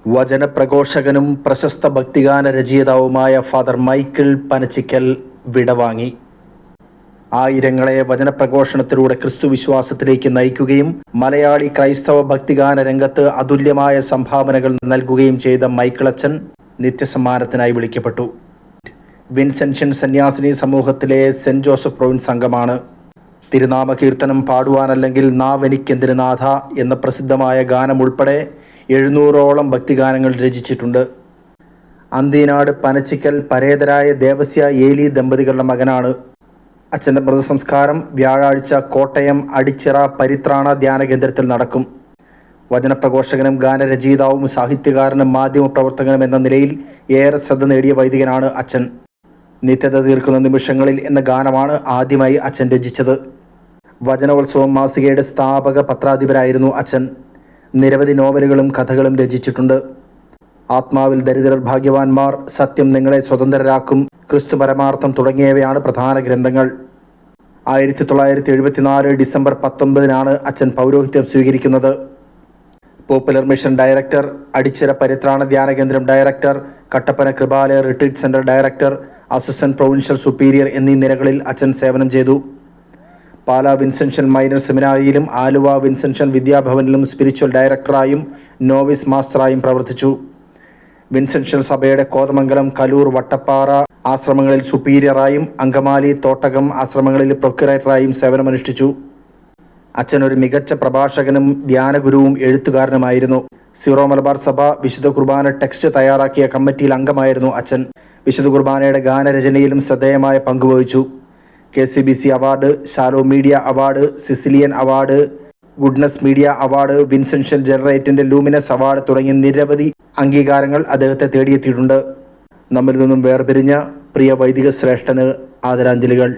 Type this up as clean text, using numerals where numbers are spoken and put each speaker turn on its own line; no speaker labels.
വചനപ്രഘോഷകനും പ്രശസ്ത ഭക്തിഗാന രചയിതാവുമായ father Michael Panachickal വിടവാങ്ങി. ആയിരങ്ങളെ വചനപ്രഘോഷണത്തിലൂടെ ക്രിസ്തുവിശ്വാസത്തിലേക്ക് നയിക്കുകയും മലയാളി ക്രൈസ്തവ ഭക്തിഗാന രംഗത്ത് അതുല്യമായ സംഭാവനകൾ നൽകുകയും ചെയ്ത മൈക്കിളച്ചൻ നിത്യസമ്മാനത്തിനായി വിളിക്കപ്പെട്ടു. വിൻസെൻഷ്യൻ സന്യാസിനി സമൂഹത്തിലെ സെന്റ് ജോസഫ് പ്രൊവിൻസ് അംഗമാണ്. തിരുനാമകീർത്തനം പാടുവാനല്ലെങ്കിൽ നാവെനിക്കെന്തിന് നാഥ എന്ന പ്രസിദ്ധമായ ഗാനം ഉൾപ്പെടെ 700ഓളം ഭക്തിഗാനങ്ങൾ രചിച്ചിട്ടുണ്ട്. അന്തീനാട് പനച്ചിക്കൽ പരേതരായ ദേവസ്യ ഏലി ദമ്പതികളുടെ മകനാണ്. അച്ഛൻ്റെ മൃതസംസ്കാരം വ്യാഴാഴ്ച കോട്ടയം അടിച്ചിറ പരിത്രാണ ധ്യാന കേന്ദ്രത്തിൽ നടക്കും. വചനപ്രഘോഷകനും ഗാനരചയിതാവും സാഹിത്യകാരനും മാധ്യമപ്രവർത്തകനും എന്ന നിലയിൽ ഏറെ ശ്രദ്ധ നേടിയ വൈദികനാണ് അച്ഛൻ. നിത്യത തീർക്കുന്ന നിമിഷങ്ങളിൽ എന്ന ഗാനമാണ് ആദ്യമായി അച്ഛൻ രചിച്ചത്. വചനോത്സവം മാസികയുടെ സ്ഥാപക പത്രാധിപരായിരുന്നു അച്ഛൻ. നിരവധി നോവലുകളും കഥകളും രചിച്ചിട്ടുണ്ട്. ആത്മാവിൽ ദരിദ്രർ ഭാഗ്യവാന്മാർ, സത്യം നിങ്ങളെ സ്വതന്ത്രരാക്കും, ക്രിസ്തു പരമാർത്ഥം തുടങ്ങിയവയാണ് പ്രധാന ഗ്രന്ഥങ്ങൾ. 1974 ഡിസംബർ 19 അച്ഛൻ പൗരോഹിത്യം സ്വീകരിക്കുന്നത്. പോപ്പുലർ മിഷൻ ഡയറക്ടർ, അടിച്ചിറ പരിത്രാണ ധ്യാന കേന്ദ്രം director, Kattappana Kripalaya retreat centre director, assistant provincial superior എന്നീ നിലകളിൽ അച്ഛൻ സേവനം ചെയ്തു. പാലാ വിൻസെൻഷ്യൻ മൈനർ സെമിനാരിയിലും ആലുവ വിൻസെൻഷ്യൻ വിദ്യാഭവനിലും സ്പിരിച്വൽ ഡയറക്ടറായും നോവിസ് മാസ്റ്ററായും പ്രവർത്തിച്ചു. വിൻസെൻഷ്യൻ സഭയുടെ കോതമംഗലം, കലൂർ, വട്ടപ്പാറ ആശ്രമങ്ങളിൽ സുപ്പീരിയറായും അങ്കമാലി, തോട്ടകം ആശ്രമങ്ങളിൽ പ്രൊക്യുറേറ്ററായും സേവനമനുഷ്ഠിച്ചു. അച്ഛൻ ഒരു മികച്ച പ്രഭാഷകനും ധ്യാനഗുരുവും എഴുത്തുകാരനുമായിരുന്നു. സീറോ മലബാർ സഭ വിശുദ്ധ കുർബാന ടെക്സ്റ്റ് തയ്യാറാക്കിയ കമ്മിറ്റിയിൽ അംഗമായിരുന്നു അച്ഛൻ. വിശുദ്ധ കുർബാനയുടെ ഗാനരചനയിലും ശ്രദ്ധേയമായ പങ്കുവഹിച്ചു. KCBC award, Shalom media award, Cecilian award, goodness media award, Vincentian ജനറേറ്റിന്റെ ലൂമിനസ് അവാർഡ് തുടങ്ങിയ നിരവധി അംഗീകാരങ്ങൾ അദ്ദേഹത്തെ തേടിയെത്തിയിട്ടുണ്ട്. നമ്മിൽ നിന്നും വേർപിരിഞ്ഞ പ്രിയ വൈദിക ശ്രേഷ്ഠന് ആദരാഞ്ജലികൾ.